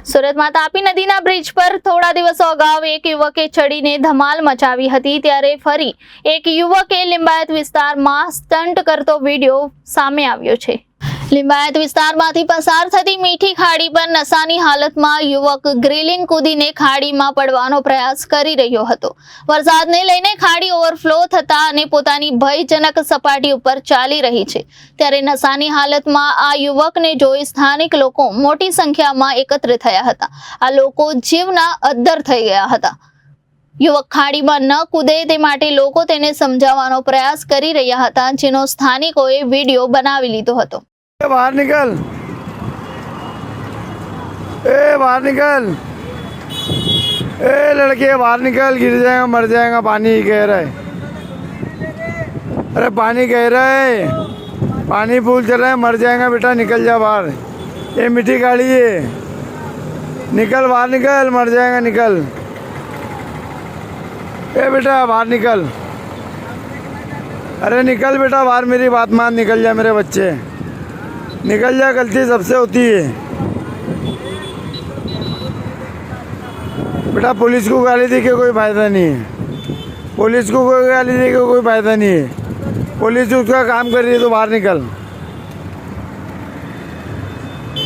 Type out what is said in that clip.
સુરતમાં તાપી નદીના બ્રિજ પર થોડા દિવસો અગાઉ એક યુવકે ચડીને ધમાલ મચાવી હતી, ત્યારે ફરી એક યુવકે લિંબાયત વિસ્તારમાં સ્ટન્ટ કરતો વિડીયો સામે આવ્યો છે। લિંબાયત વિસ્તારમાંથી પસાર થતી મીઠી ખાડી પર નશાની હાલતમાં યુવક ગ્રીલિંગ કૂદીને ખાડીમાં પડવાનો પ્રયાસ કરી રહ્યો હતો। વરસાદને લઈને ખાડી ઓવરફ્લો થતા અને પોતાની ભયજનક સપાટી ઉપર ચાલી રહી છે, ત્યારે નશાની હાલતમાં આ યુવકને જોઈ સ્થાનિક લોકો મોટી સંખ્યામાં એકત્ર થયા હતા। આ લોકો જીવના અદ્ધર થઈ ગયા હતા। યુવક ખાડીમાં ન કૂદે તે માટે લોકો તેને સમજાવવાનો પ્રયાસ કરી રહ્યા હતા, જેનો સ્થાનિકોએ વિડીયો બનાવી લીધો હતો। बाहर निकल, बाहर निकल, लड़के बाहर निकल, गिर जाएगा, मर जाएगा, पानी गहरा है। अरे पानी गहरा है, पानी फूल चल रहा है, मर जाएगा बेटा, निकल जा बाहर। ये मीठी गाड़ी है, निकल बाहर निकल, मर जाएगा, निकल। बेटा बाहर निकल, अरे निकल बेटा बाहर, मेरी बात मान, निकल जा मेरे बच्चे, निकल जा, गलती सबसे होती है बेटा। पुलिस को गाली दे के कोई फ़ायदा नहीं है, पुलिस को कोई गाली दे के कोई फ़ायदा नहीं है। पुलिस उसका काम कर रही है तो बाहर निकल।